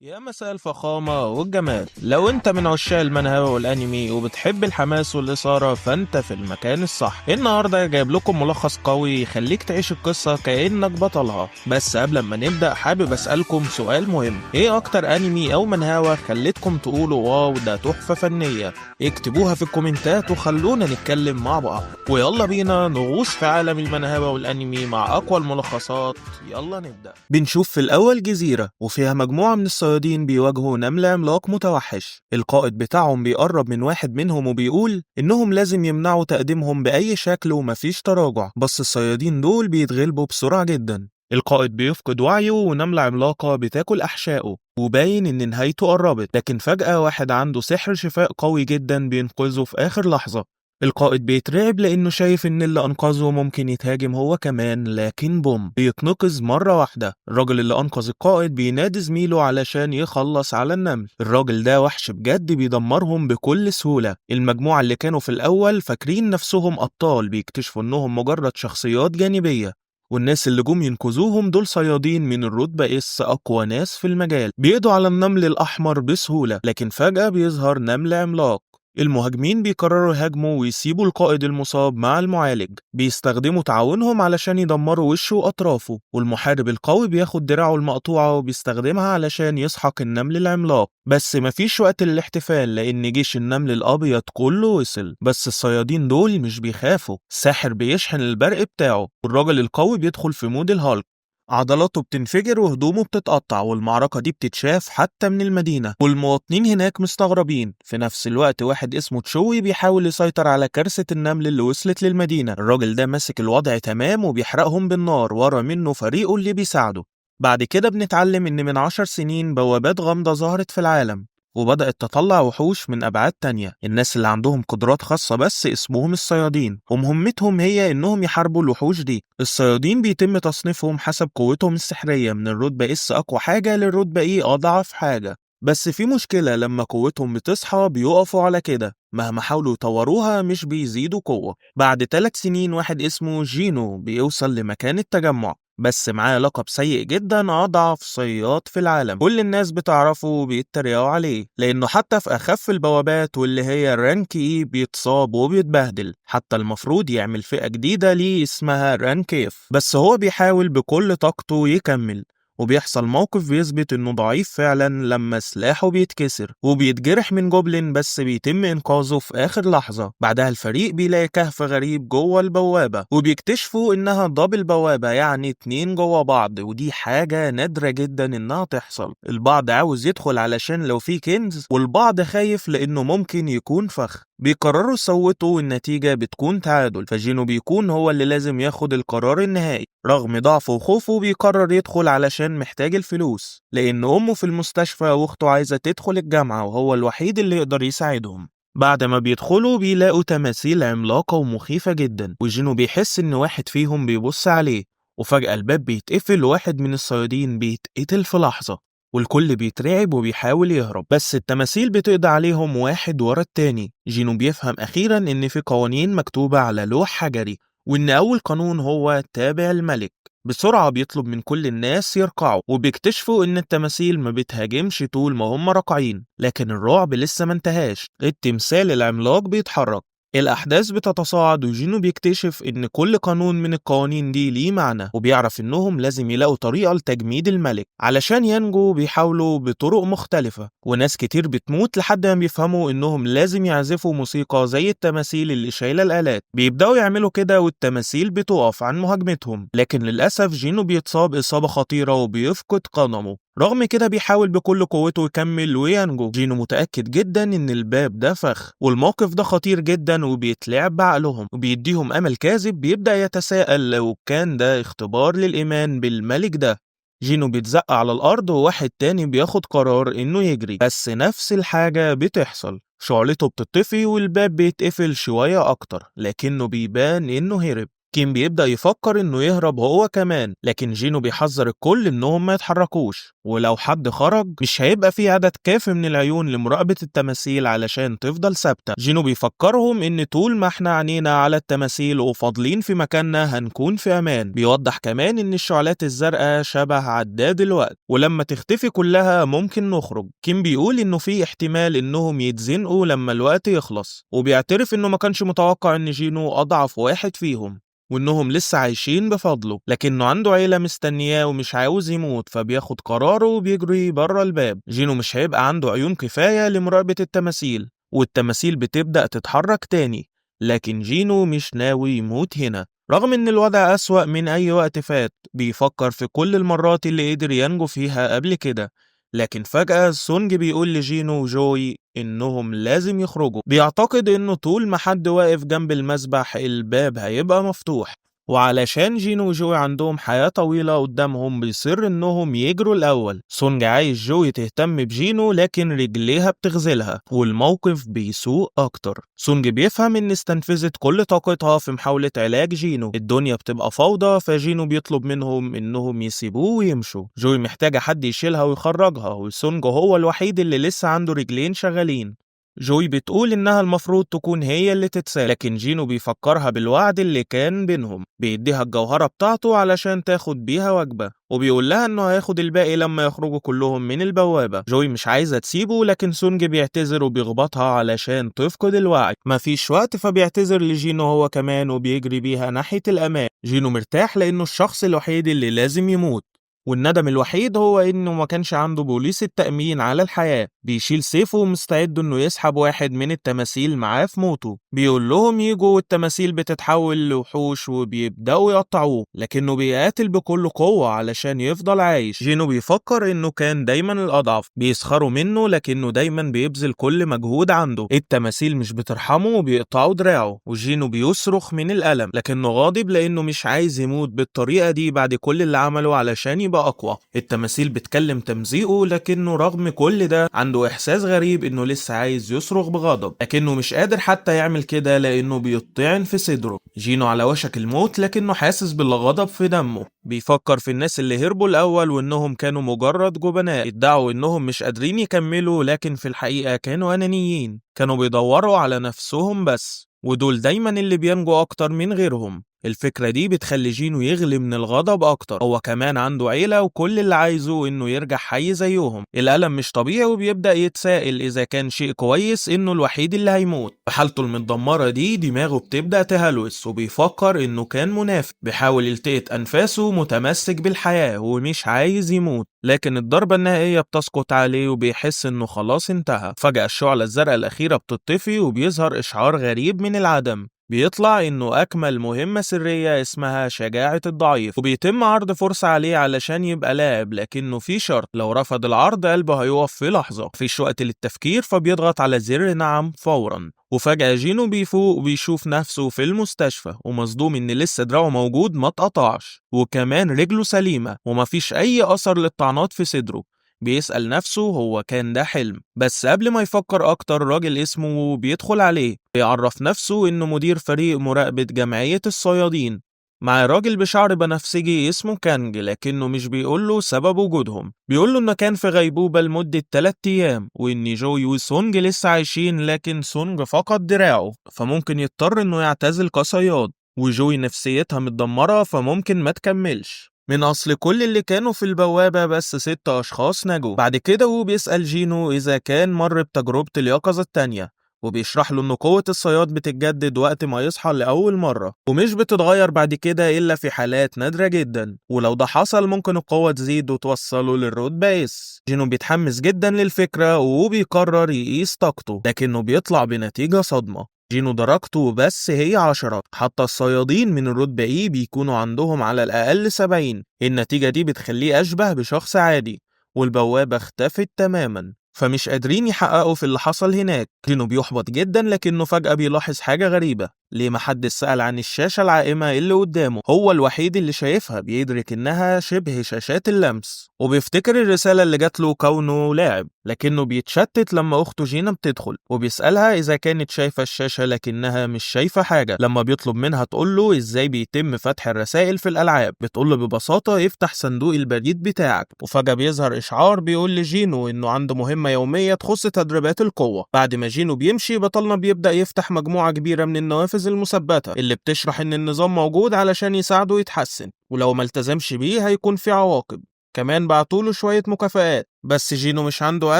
يا مساء الفخامة والجمال. لو انت من عشاق المانهوا والانمي وبتحب الحماس والإثارة فانت في المكان الصح. النهاردة جايب لكم ملخص قوي يخليك تعيش القصة كأنك بطلها. بس قبل ما نبدأ حابب أسألكم سؤال مهم، ايه اكتر انمي او منهوا خلتكم تقولوا واو ده تحفة فنية؟ اكتبوها في الكومنتات وخلونا نتكلم مع بعض. ويلا بينا نغوص في عالم المانهوا والانمي مع اقوى الملخصات. يلا نبدأ. بنشوف في الأول جزيرة وفيها مجموعة من الصيادين بيواجهوا نمل عملاق متوحش. القائد بتاعهم بيقرب من واحد منهم وبيقول إنهم لازم يمنعوا تقديمهم بأي شكل ومفيش تراجع، بس الصيادين دول بيتغلبوا بسرعة جدا. القائد بيفقد وعيه ونملة عملاقة بتاكل أحشائه وباين إن نهايته قربت، لكن فجأة واحد عنده سحر شفاء قوي جدا بينقذه في آخر لحظة. القائد بيترعب لأنه شايف إن اللي أنقذه ممكن يتهاجم هو كمان، لكن بوم بيتنقذ مرة واحدة. الراجل اللي أنقذ القائد بينادي زميله علشان يخلص على النمل. الراجل ده وحش بجد بيدمرهم بكل سهولة. المجموعة اللي كانوا في الأول فاكرين نفسهم أبطال بيكتشفوا إنهم مجرد شخصيات جانبية، والناس اللي جم ينقذوهم دول صيادين من الرتبة أقوى ناس في المجال. بيقضوا على النمل الأحمر بسهولة، لكن فجأة بيظهر نمل عملاق. المهاجمين بيقرروا يهاجموا ويسيبوا القائد المصاب مع المعالج. بيستخدموا تعاونهم علشان يدمروا وشه وأطرافه، والمحارب القوي بياخد دراعه المقطوعة وبيستخدمها علشان يسحق النمل العملاق. بس مفيش وقت للاحتفال لأن جيش النمل الأبيض كله وصل. بس الصيادين دول مش بيخافوا، الساحر بيشحن البرق بتاعه والراجل القوي بيدخل في مود الهالك. عضلاته بتنفجر وهدومه بتتقطع، والمعركة دي بتتشاف حتى من المدينة والمواطنين هناك مستغربين. في نفس الوقت واحد اسمه تشوي بيحاول يسيطر على كارثة النمل اللي وصلت للمدينة. الراجل ده ماسك الوضع تمام وبيحرقهم بالنار، ورا منه فريقه اللي بيساعده. بعد كده بنتعلم إن من 10 سنين بوابات غامضة ظهرت في العالم وبدأت تطلع وحوش من أبعاد تانية. الناس اللي عندهم قدرات خاصة بس اسمهم الصيادين، ومهمتهم هي إنهم يحاربوا الوحوش دي. الصيادين بيتم تصنيفهم حسب قوتهم السحرية من الرتبة أقوى حاجة للرتبة أضعف حاجة. بس في مشكلة، لما قوتهم بتصحى بيقفوا على كده، مهما حاولوا يطوروها مش بيزيدوا قوة. بعد 3 سنين واحد اسمه جينو بيوصل لمكان التجمع، بس معاه لقب سيء جدا، أضعف صياد في العالم. كل الناس بتعرفه وبيتريقوا عليه لأنه حتى في أخف البوابات واللي هي رانك بيتصاب وبيتبهدل. حتى المفروض يعمل فئة جديدة ليه اسمها رانكيف، بس هو بيحاول بكل طاقته يكمل. وبيحصل موقف بيثبت انه ضعيف فعلا لما سلاحه بيتكسر وبيتجرح من جوبلين، بس بيتم انقاذه في اخر لحظة. بعدها الفريق بيلاقي كهف غريب جوه البوابة وبيكتشفوا انها دبل بوابة، يعني 2 جوه بعض، ودي حاجة نادرة جدا انها تحصل. البعض عاوز يدخل علشان لو في كنز، والبعض خايف لانه ممكن يكون فخ. بيقرروا يصوتوا والنتيجة بتكون تعادل، فجينو بيكون هو اللي لازم ياخد القرار النهائي. رغم ضعفه وخوفه بيقرر يدخل علشان محتاج الفلوس، لأن أمه في المستشفى وأخته عايزة تدخل الجامعة وهو الوحيد اللي يقدر يساعدهم. بعد ما بيدخلوا بيلاقوا تماثيل عملاقة ومخيفة جدا، وجينو بيحس إن واحد فيهم بيبص عليه. وفجأة الباب بيتقفل وواحد من الصيادين بيتقتل في لحظة، والكل بيترعب وبيحاول يهرب، بس التماثيل بتقضي عليهم واحد ورا التاني. جينو بيفهم أخيرا إن في قوانين مكتوبة على لوح حجري، وإن أول قانون هو تابع الملك. بسرعة بيطلب من كل الناس يركعوا، وبيكتشفوا إن التماثيل ما بتهاجمش طول ما هم راكعين، لكن الرعب لسه ما انتهاش. التمثال العملاق بيتحرك، الأحداث بتتصاعد، وجينو بيكتشف إن كل قانون من القوانين دي ليه معنى، وبيعرف إنهم لازم يلاقوا طريقة لتجميد الملك. علشان ينجوا بيحاولوا بطرق مختلفة، وناس كتير بتموت لحد ما بيفهموا إنهم لازم يعزفوا موسيقى زي التماثيل اللي شايلة الآلات. بيبدأوا يعملوا كده والتماثيل بتقف عن مهاجمتهم، لكن للأسف جينو بيتصاب إصابة خطيرة وبيفقد قدمه. رغم كده بيحاول بكل قوته يكمل وينجو. جينو متأكد جدا إن الباب ده فخ، والموقف ده خطير جدا وبيتلعب بعقلهم وبيديهم أمل كاذب. بيبدأ يتساءل لو كان ده اختبار للإيمان بالملك ده. جينو بيتزق على الأرض وواحد تاني بياخد قرار إنه يجري، بس نفس الحاجة بتحصل. شعلته بتطفي والباب بيتقفل شوية أكتر، لكنه بيبان إنه هرب. كين بيبدأ يفكر إنه يهرب هو كمان، لكن جينو بيحذر الكل إنهم ما يتحركوش، ولو حد خرج مش هيبقى في عدد كافي من العيون لمراقبة التماثيل علشان تفضل ثابتة. جينو بيفكرهم إن طول ما احنا عينينا على التماثيل وفاضلين في مكاننا هنكون في أمان. بيوضح كمان إن الشعلات الزرقاء شبه عداد الوقت، ولما تختفي كلها ممكن نخرج. كين بيقول إنه في احتمال إنهم يتزنقوا لما الوقت يخلص، وبيعترف إنه ما كانش متوقع إن جينو أضعف واحد فيهم وإنهم لسه عايشين بفضله، لكنه عنده عيلة مستنياه ومش عاوز يموت، فبياخد قراره وبيجري بره الباب. جينو مش هيبقى عنده عيون كفاية لمراقبة التماثيل، والتماثيل بتبدأ تتحرك تاني، لكن جينو مش ناوي يموت هنا. رغم إن الوضع أسوأ من أي وقت فات، بيفكر في كل المرات اللي قدر ينجو فيها قبل كده. لكن فجأة سونج بيقول لجينو وجوي إنهم لازم يخرجوا. بيعتقد إنه طول ما حد واقف جنب المسبح الباب هيبقى مفتوح، وعلشان جينو وجوي عندهم حياة طويلة قدامهم بيصر إنهم يجروا الأول. سونج عايز جوي تهتم بجينو لكن رجليها بتغزلها والموقف بيسوء أكتر. سونج بيفهم إن استنفذت كل طاقتها في محاولة علاج جينو، الدنيا بتبقى فوضى، فجينو بيطلب منهم إنهم يسيبوه ويمشوا. جوي محتاجة حد يشيلها ويخرجها، وسونج هو الوحيد اللي لسه عنده رجلين شغالين. جوي بتقول إنها المفروض تكون هي اللي تتسال، لكن جينو بيفكرها بالوعد اللي كان بينهم، بيديها الجوهرة بتاعته علشان تاخد بيها وجبة، وبيقول لها إنه هياخد الباقي لما يخرجوا كلهم من البوابة. جوي مش عايزة تسيبه، لكن سونج بيعتذر وبيخبطها علشان تفقد الوعي. مفيش وقت، فبيعتذر لجينو هو كمان وبيجري بيها ناحية الأمان. جينو مرتاح لأنه الشخص الوحيد اللي لازم يموت، والندم الوحيد هو إنه ما كانش عنده بوليس التأمين على الحياة. بيشيل سيفه ومستعد إنه يسحب واحد من التماثيل معاه في موته، بيقول لهم يجوا، والتماثيل بتتحول لوحوش وبيبدأوا يقطعوه، لكنه بيقاتل بكل قوة علشان يفضل عايش. جينو بيفكر إنه كان دايما الأضعف، بيسخروا منه لكنه دايما بيبذل كل مجهود عنده. التماثيل مش بترحمه وبيقطعوا دراعه، وجينو بيصرخ من الألم، لكنه غاضب لأنه مش عايز يموت بالطريقة دي بعد كل اللي عمله علشان يبقى أقوى. التماثيل بتكلم تمزيقه، لكنه رغم كل ده عنده إحساس غريب إنه لسه عايز يصرخ بغضب، لكنه مش قادر حتى يعمل كده لأنه بيطعن في صدره. جينو على وشك الموت لكنه حاسس بالغضب في دمه. بيفكر في الناس اللي هربوا الأول وإنهم كانوا مجرد جبناء ادعوا إنهم مش قادرين يكملوا، لكن في الحقيقة كانوا أنانيين، كانوا بيدوروا على نفسهم بس، ودول دايما اللي بينجوا أكتر من غيرهم. الفكرة دي بتخلي جينو يغلي من الغضب أكتر. هو كمان عنده عيلة وكل اللي عايزه إنه يرجع حي زيهم. الألم مش طبيعي، وبيبدأ يتساءل إذا كان شيء كويس إنه الوحيد اللي هيموت. في حالته المتدمرة دي دماغه بتبدأ تهلوس، وبيفكر إنه كان منافق بيحاول يلتقط أنفاسه متمسك بالحياة ومش عايز يموت، لكن الضربة النهائية بتسقط عليه وبيحس إنه خلاص انتهى. فجأة الشعلة الزرقاء الأخيرة بتطفي وبيظهر إشعار غريب من العدم. بيطلع إنه أكمل مهمة سرية اسمها شجاعة الضعيف، وبيتم عرض فرصة عليه علشان يبقى لاعب، لكنه في شرط: لو رفض العرض قلبه هيقف في لحظة. مفيش وقت للتفكير، فبيضغط على زر نعم فورا. وفجأة جينو بيفوق وبيشوف نفسه في المستشفى، ومصدوم إن لسه دراعه موجود ما اتقطعش، وكمان رجله سليمة ومفيش أي أثر للطعنات في صدره. بيسأل نفسه هو كان ده حلم؟ بس قبل ما يفكر أكتر راجل اسمه بيدخل عليه، بيعرف نفسه إنه مدير فريق مراقبة جمعية الصيادين. مع راجل بشعر بنفسجي اسمه كانج، لكنه مش بيقوله سبب وجودهم. بيقوله إنه كان في غيبوبة لمدة 3 أيام، وإن جوي وسونج لسه عايشين، لكن سونج فقد دراعه فممكن يضطر إنه يعتزل كصياد، وجوي نفسيتها متدمرة فممكن ما تكملش. من أصل كل اللي كانوا في البوابة بس 6 أشخاص نجوا. بعد كده هو بيسأل جينو إذا كان مر بتجربة اليقظة التانية، وبيشرح له إن قوة الصياد بتتجدد وقت ما يصحى لأول مرة، ومش بتتغير بعد كده إلا في حالات نادرة جدا، ولو ده حصل ممكن القوة تزيد وتوصله للرتبة اس. جينو بيتحمس جدا للفكرة وبيقرر يقيس طاقته، لكنه بيطلع بنتيجة صدمة. جينو درجته بس هي 10، حتى الصيادين من الرتبة إيه بيكونوا عندهم على الأقل 70. النتيجة دي بتخليه أشبه بشخص عادي، والبوابة اختفت تماما، فمش قادرين يحققوا في اللي حصل هناك. جينو بيحبط جدا، لكنه فجأة بيلاحظ حاجة غريبة: ليه محدش سأل عن الشاشة العائمة اللي قدامه؟ هو الوحيد اللي شايفها، بيدرك إنها شبه شاشات اللمس وبيفتكر الرسالة اللي جات له كونه لاعب، لكنه بيتشتت لما أخته جينا بتدخل وبيسألها إذا كانت شايفة الشاشة لكنها مش شايفة حاجة. لما بيطلب منها تقول له إزاي بيتم فتح الرسائل في الألعاب، بتقول له ببساطة افتح صندوق البريد بتاعك. وفجأة بيظهر إشعار بيقول لجينو إنه عنده مهمة يومية تخص تدريبات القوة. بعد ما جينو بيمشي، بطلنا بيبدأ يفتح مجموعة كبيرة من النوافذ المثبتة اللي بتشرح إن النظام موجود علشان يساعده يتحسن، ولو ما التزمش بيه هيكون في عواقب. كمان بعتوله شوية مكافآت، بس جينو مش عنده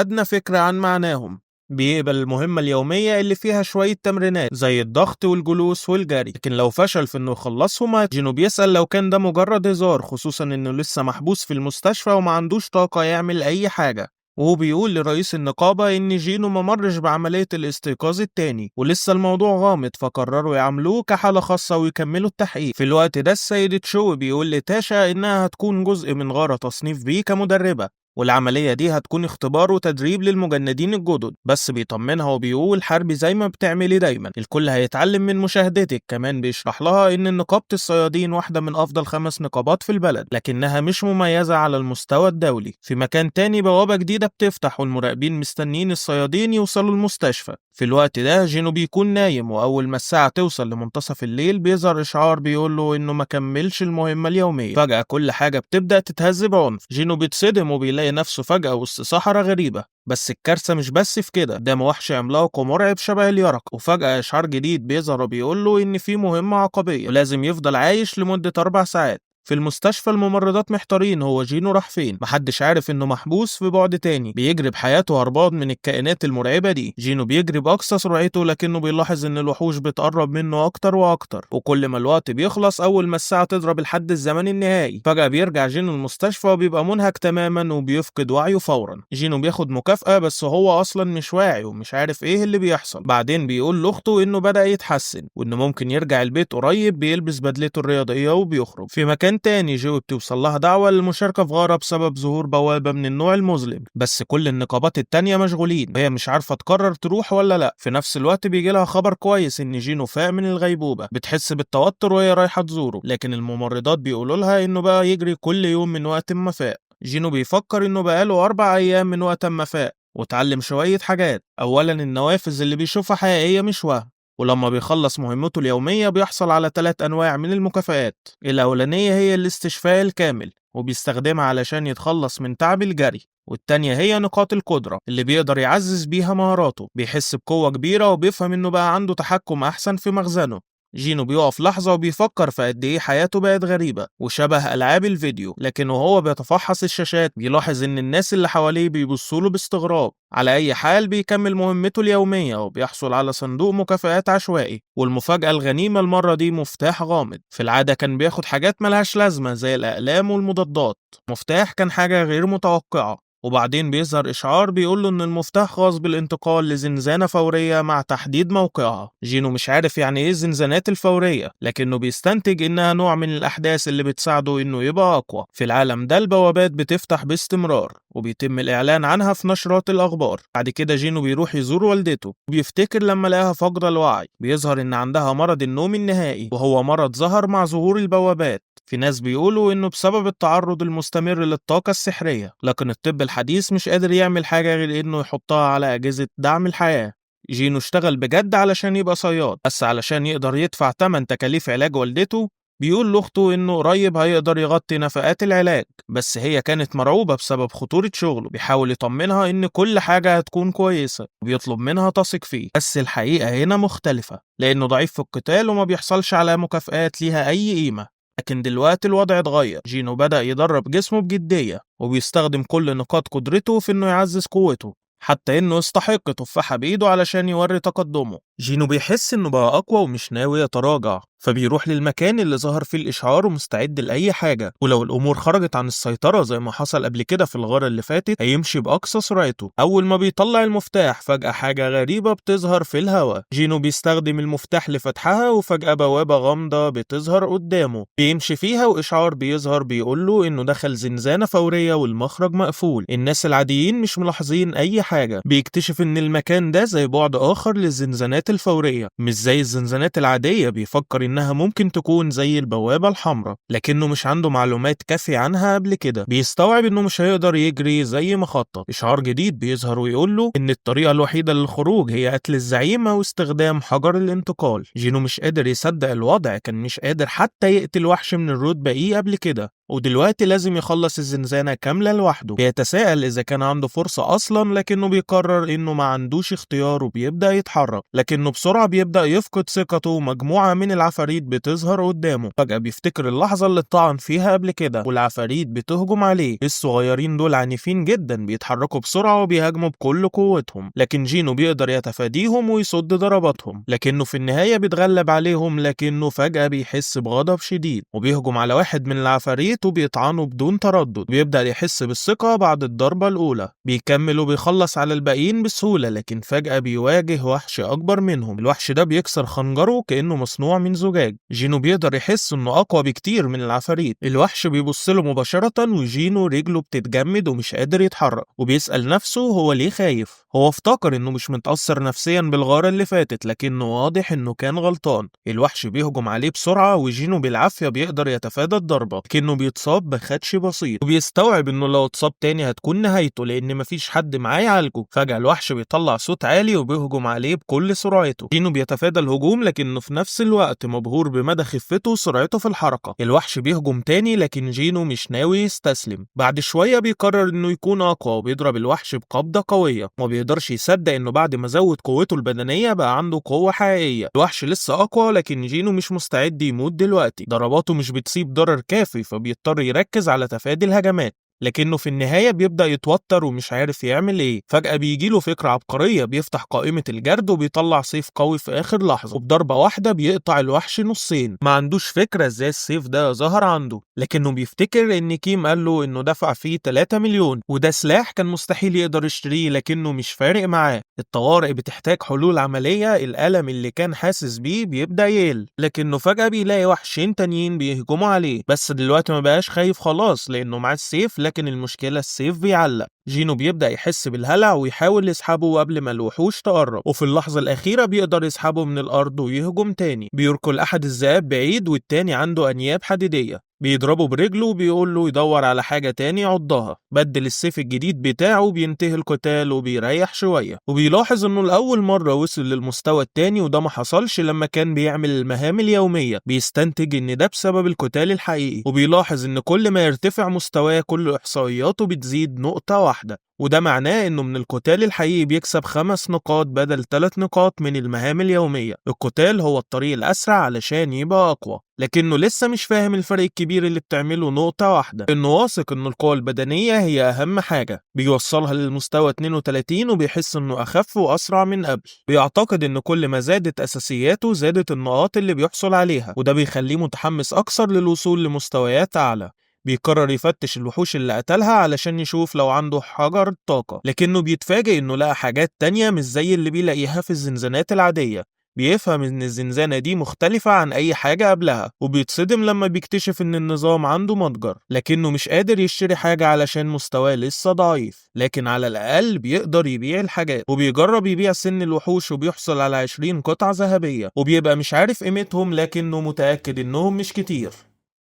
أدنى فكرة عن معناهم. بيقبل المهمة اليومية اللي فيها شوية تمرينات زي الضغط والجلوس والجري، لكن لو فشل في انه يخلصهم جينو بيسأل لو كان ده مجرد هزار، خصوصا انه لسه محبوس في المستشفى وما عندوش طاقة يعمل اي حاجة. وهو بيقول لرئيس النقابة إن جينو ما مرش بعملية الاستيقاظ التاني ولسه الموضوع غامض، فقرروا يعاملوه كحالة خاصة ويكملوا التحقيق. في الوقت ده السيد تشو بيقول لتاشا إنها هتكون جزء من غارة تصنيف بيه كمدربة، والعملية دي هتكون اختبار وتدريب للمجندين الجدد. بس بيطمنها وبيقول حربي زي ما بتعملي دايما، الكل هيتعلم من مشاهدتك. كمان بيشرح لها ان نقابة الصيادين واحدة من افضل 5 نقابات في البلد، لكنها مش مميزة على المستوى الدولي. في مكان تاني بوابة جديدة بتفتح والمراقبين مستنيين الصيادين يوصلوا المستشفى. في الوقت ده جينو بيكون نايم، واول ما الساعة توصل لمنتصف الليل بيظهر اشعار بيقول له انه ما كملش المهمة اليومية. فجأة كل حاجة بتبدأ تتهز بعنف. جينو بيتصدم وبيلاقي نفسه فجأة وسط صحراء غريبة. بس الكارثة مش بس في كده، ده وحش عملاق ومرعب شبه اليرق. وفجأة إشعار جديد بيظهر وبيقول له إن في مهمة عقبية ولازم يفضل عايش لمدة 4 ساعات. في المستشفى الممرضات محتارين هو جينو راح فين، محدش عارف انه محبوس في بعد تاني بيجري بحياته هربان من الكائنات المرعبة دي. جينو بيجري بأقصى سرعته، لكنه بيلاحظ ان الوحوش بتقرب منه اكتر واكتر، وكل ما الوقت بيخلص اول ما الساعة تضرب الحد الزمني النهائي، فجأة بيرجع جينو المستشفى وبيبقى منهك تماما وبيفقد وعيه فورا. جينو بياخد مكافأة بس هو اصلا مش واعي ومش عارف ايه اللي بيحصل. بعدين بيقول لاخته انه بدأ يتحسن وانه ممكن يرجع البيت قريب، بيلبس بدلته الرياضية وبيخرج. في مكان تاني جو بتوصل لها دعوة للمشاركة في غارة بسبب ظهور بوابة من النوع المظلم، بس كل النقابات التانية مشغولين وهي مش عارفة تقرر تروح ولا لا. في نفس الوقت بيجي لها خبر كويس ان جينو فاق من الغيبوبة، بتحس بالتوتر وهي رايحة تزوره، لكن الممرضات بيقولوا لها انه بقى يجري كل يوم من وقت ما فاق. جينو بيفكر انه بقاله 4 ايام من وقت ما فاق وتعلم شوية حاجات. اولا النوافذ اللي بيشوفها حقيقية مش وهم، ولما بيخلص مهمته اليومية بيحصل على 3 أنواع من المكافآت. الأولانية هي الاستشفاء الكامل وبيستخدمها علشان يتخلص من تعب الجري، والتانية هي نقاط القدرة اللي بيقدر يعزز بيها مهاراته، بيحس بقوة كبيرة وبيفهم إنه بقى عنده تحكم أحسن في مخزنه. جينو بيقف لحظة وبيفكر في قد إيه حياته بقت غريبة وشبه ألعاب الفيديو، لكن وهو بيتفحص الشاشات بيلاحظ إن الناس اللي حواليه بيبصوله باستغراب. على أي حال بيكمل مهمته اليومية وبيحصل على صندوق مكافآت عشوائي، والمفاجأة الغنيمة المرة دي مفتاح غامض. في العادة كان بياخد حاجات ملهاش لازمة زي الأقلام والمضادات، مفتاح كان حاجة غير متوقعة. وبعدين بيظهر إشعار بيقوله إن المفتاح خاص بالانتقال لزنزانة فورية مع تحديد موقعها. جينو مش عارف يعني إيه الزنزانات الفورية، لكنه بيستنتج إنها نوع من الأحداث اللي بتساعده إنه يبقى أقوى. في العالم ده البوابات بتفتح باستمرار وبيتم الإعلان عنها في نشرات الأخبار. بعد كده جينو بيروح يزور والدته وبيفتكر لما لقاها فاقدة الوعي. بيظهر إن عندها مرض النوم النهائي، وهو مرض ظهر مع ظهور البوابات. في ناس بيقولوا إنه بسبب التعرض المستمر للطاقة السحرية، لكن الطب الحديث مش قادر يعمل حاجة غير إنه يحطها على أجهزة دعم الحياة. جينو اشتغل بجد علشان يبقى صياد، بس علشان يقدر يدفع تمن تكاليف علاج والدته بيقول لاخته انه قريب هيقدر يغطي نفقات العلاج، بس هي كانت مرعوبة بسبب خطورة شغله. بيحاول يطمنها ان كل حاجة هتكون كويسة وبيطلب منها تثق فيه، بس الحقيقة هنا مختلفة لانه ضعيف في القتال وما بيحصلش على مكافآت ليها اي قيمة. لكن دلوقتي الوضع اتغير، جينو بدأ يدرب جسمه بجدية وبيستخدم كل نقاط قدرته في انه يعزز قوته، حتى انه يستحق تفاحة بايده علشان يوري تقدمه. جينو بيحس انه بقى اقوى ومش ناوي يتراجع، فبيروح للمكان اللي ظهر فيه الإشعار ومستعد لأي حاجة، ولو الأمور خرجت عن السيطرة زي ما حصل قبل كده في الغارة اللي فاتت هيمشي بأقصى سرعته. أول ما بيطلع المفتاح فجأة حاجة غريبة بتظهر في الهواء. جينو بيستخدم المفتاح لفتحها وفجأة بوابة غامضة بتظهر قدامه بيمشي فيها، وإشعار بيظهر بيقوله إنه دخل زنزانة فورية والمخرج مقفول. الناس العاديين مش ملاحظين أي حاجة. بيكتشف إن المكان ده زي بعد آخر للزنزانات الفورية، مش زي الزنزانات العادية. بيفكر إنها ممكن تكون زي البوابة الحمراء، لكنه مش عنده معلومات كافية عنها قبل كده. بيستوعب إنه مش هيقدر يجري زي ما خطط. إشعار جديد بيظهر ويقوله إن الطريقة الوحيدة للخروج هي قتل الزعيم أو استخدام حجر الانتقال. جينو مش قادر يصدق الوضع، كان مش قادر حتى يقتل وحش من الرتبة إيه قبل كده، ودلوقتي لازم يخلص الزنزانة كاملة لوحده. بيتساءل إذا كان عنده فرصة أصلا، لكنه بيقرر إنه ما عندوش اختيار وبيبدأ يتحرك. لكنه بسرعة بيبدأ يفقد ثقته، ومجموعة من العفاريت بتظهر قدامه. فجأة بيفتكر اللحظة اللي اتطعن فيها قبل كده والعفاريت بتهجم عليه. الصغيرين دول عنيفين جدا، بيتحركوا بسرعة وبيهاجموا بكل قوتهم، لكن جينو بيقدر يتفاديهم ويصد ضرباتهم. لكنه في النهاية بيتغلب عليهم، لكنه فجأة بيحس بغضب شديد وبيهجم على واحد من العفاريت وبيطعنه بدون تردد. بيبدأ يحس بالثقة بعد الضربة الأولى. بيكمل وبيخلص على الباقيين بسهولة، لكن فجأة بيواجه وحش أكبر منهم. الوحش ده بيكسر خنجره كأنه مصنوع من زجاج. جينو بيقدر يحس إنه أقوى بكتير من العفاريت. الوحش بيبص له مباشرة، وجينو رجله بتتجمد ومش قادر يتحرك، وبيسأل نفسه هو ليه خايف. هو افتكر إنه مش متأثر نفسيا بالغارة اللي فاتت، لكنه واضح إنه كان غلطان. الوحش بيهجم عليه بسرعة، وجينو بالعافية بيقدر يتفادى الضربة، لكنه بيتصاب بخدش بسيط، وبيستوعب إنه لو اتصاب تاني هتكون نهايته لأن مفيش حد معاه يعالجه. فجأة الوحش بيطلع صوت عالي وبيهجم عليه بكل سرعته. جينو بيتفادى الهجوم، لكنه في نفس الوقت مبهور بمدى خفته وسرعته في الحركة. الوحش بيهجم تاني، لكن جينو مش ناوي يستسلم. بعد شوية بيقرر إنه يكون أقوى وبيضرب الوحش بقبضة قوية. ما بيقدرش يصدق إنه بعد ما زود قوته البدنية بقى عنده قوة حقيقية. الوحش لسه أقوى، لكن جينو مش مستعد يموت دلوقتي. ضرباته مش بتسيب ضرر كافي، فبيضطر يركز على تفادي الهجمات. لكنه في النهاية بيبدأ يتوتر ومش عارف يعمل ايه. فجأة بيجيله فكرة عبقرية، بيفتح قائمة الجرد وبيطلع سيف قوي في آخر لحظة، وبضربة واحدة بيقطع الوحش نصين. ما عندوش فكرة ازاي السيف ده ظهر عنده، لكنه بيفتكر ان كيم قال له انه دفع فيه 3 مليون، وده سلاح كان مستحيل يقدر يشتريه، لكنه مش فارق معاه. الطوارئ بتحتاج حلول عملية. الألم اللي كان حاسس بيه بيبدأ يقل، لكنه فجأة بيلاقي وحشين تانيين بيهجموا عليه. بس دلوقتي ما بقاش خايف خلاص لأنه معاه السيف، لكن المشكلة السيف بيعلق. جينو بيبدأ يحس بالهلع ويحاول يسحبه قبل ما الوحوش تقرب، وفي اللحظة الأخيرة بيقدر يسحبه من الأرض ويهجم تاني. بيركل أحد الذئاب بعيد والتاني عنده أنياب حديدية، بيضربه برجله وبيقول له يدور على حاجة تاني يعضها. بدل السيف الجديد بتاعه بينتهي القتال وبيريح شوية، وبيلاحظ انه لأول مرة وصل للمستوى التاني، وده ما حصلش لما كان بيعمل المهام اليومية. بيستنتج ان ده بسبب القتال الحقيقي، وبيلاحظ ان كل ما يرتفع مستواه كل احصائياته بتزيد نقطة واحدة، وده معناه انه من القتال الحقيقي بيكسب 5 نقاط بدل 3 نقاط من المهام اليومية. القتال هو الطريق الأسرع علشان يبقى أقوى، لكنه لسه مش فاهم الفرق الكبير اللي بتعمله نقطة واحدة. انه واثق ان القوة البدنية هي اهم حاجة. بيوصلها للمستوى 32 وبيحس انه اخف واسرع من قبل. بيعتقد ان كل ما زادت اساسياته زادت النقاط اللي بيحصل عليها، وده بيخليه متحمس اكثر للوصول لمستويات اعلى. بيقرر يفتش الوحوش اللي قتلها علشان يشوف لو عنده حجر طاقة، لكنه بيتفاجئ انه لقى حاجات تانية مش زي اللي بيلاقيها في الزنزانات العادية. بيفهم ان الزنزانة دي مختلفة عن اي حاجة قبلها، وبيتصدم لما بيكتشف ان النظام عنده متجر، لكنه مش قادر يشتري حاجة علشان مستواه لسه ضعيف. لكن على الاقل بيقدر يبيع الحاجات، وبيجرب يبيع سن الوحوش وبيحصل على 20 قطعة ذهبية، وبيبقى مش عارف قيمتهم لكنه متأكد انهم مش كتير.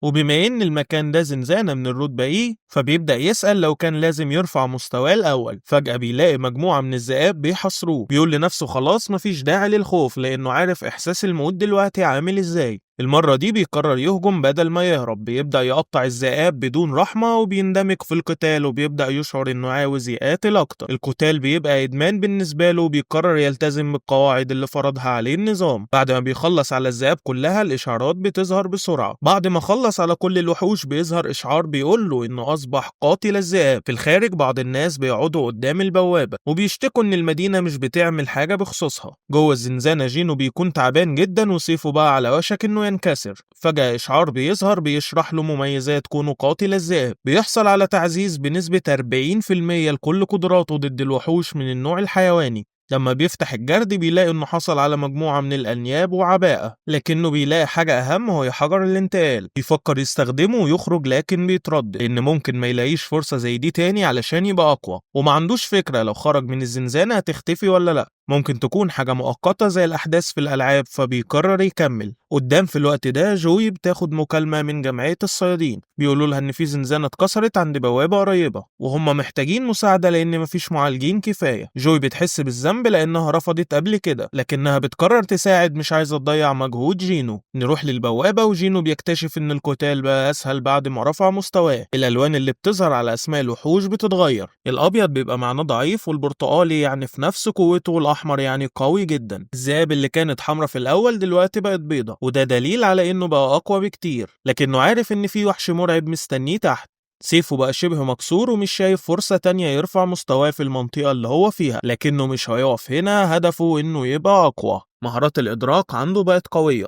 وبما ان المكان ده زنزانة من الرتبة ايه، فبيبدأ يسأل لو كان لازم يرفع مستواه الأول. فجأة بيلاقي مجموعة من الذئاب بيحاصروه. بيقول لنفسه خلاص مفيش داعي للخوف لأنه عارف إحساس الموت دلوقتي عامل ازاي. المرة دي بيقرر يهجم بدل ما يهرب. بيبدأ يقطع الذئاب بدون رحمة وبيندمج في القتال، وبيبدأ يشعر انه عاوز يقاتل اكتر. القتال بيبقى ادمان بالنسبة له، وبيقرر يلتزم بالقواعد اللي فرضها عليه النظام. بعد ما بيخلص على الذئاب كلها الاشعارات بتظهر بسرعة. بعد ما خلص على كل الوحوش بيظهر اشعار بيقول له انه اصبح قاتل الذئاب. في الخارج بعض الناس بيقعدوا قدام البوابة وبيشتكوا ان المدينة مش بتعمل حاجة بخصوصها. جوه الزنزانة جينو بيكون تعبان جدا وسيفه بقى على وشك انه إنه ينكسر. فجأة إشعار بيظهر بيشرح له مميزات كونه قاتل الذئاب، بيحصل على تعزيز بنسبة 40% لكل قدراته ضد الوحوش من النوع الحيواني. لما بيفتح الجرد بيلاقي انه حصل على مجموعة من الأنياب وعباءة، لكنه بيلاقي حاجة أهم وهي حجر الانتقال. بيفكر يستخدمه ويخرج لكن بيتردد لأن ممكن ما يلاقيش فرصة زي دي تاني علشان يبقى أقوى، وما عندوش فكرة لو خرج من الزنزانة هتختفي ولا لأ. ممكن تكون حاجة مؤقتة زي الأحداث في الألعاب، فبيقرر يكمل. قدام في الوقت ده جوي بتاخد مكالمة من جمعية الصيادين، بيقولوا لها إن في زنزانة اتكسرت عند بوابة قريبة وهم محتاجين مساعدة لأن مفيش معالجين كفاية. جوي بتحس بالذنب لأنها رفضت قبل كده، لكنها بتقرر تساعد، مش عايزة تضيع مجهود جينو. نروح للبوابة وجينو بيكتشف إن القتال بقى أسهل بعد ما رفع مستواه. الألوان اللي بتظهر على أسماء الوحوش بتتغير، الأبيض بيبقى معناه ضعيف، والبرتقالي يعني في نفس قوته، والأحمر يعني قوي جدا. الذئاب اللي كانت حمرا في الأول دلوقتي بقت بيضة، وده دليل على إنه بقى أقوى بكتير، لكنه عارف إن في وحش مرعب مستنيه تحت. سيفه بقى شبه مكسور ومش شايف فرصة تانية يرفع مستواه في المنطقة اللي هو فيها، لكنه مش هيقف هنا، هدفه إنه يبقى أقوى. مهارات الإدراك عنده بقت قوية،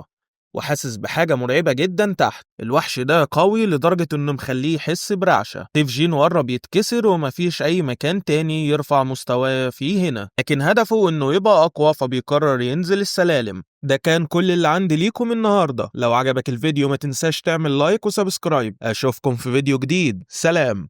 وحاسس بحاجة مرعبة جدا تحت. الوحش ده قوي لدرجة انه مخليه يحس برعشة. سيف جينو قرب يتكسر ومفيش اي مكان تاني يرفع مستواه فيه هنا، لكن هدفه انه يبقى اقوى، فبيقرر ينزل السلالم. ده كان كل اللي عندي ليكم النهاردة. لو عجبك الفيديو ما تنساش تعمل لايك وسبسكرايب. اشوفكم في فيديو جديد، سلام.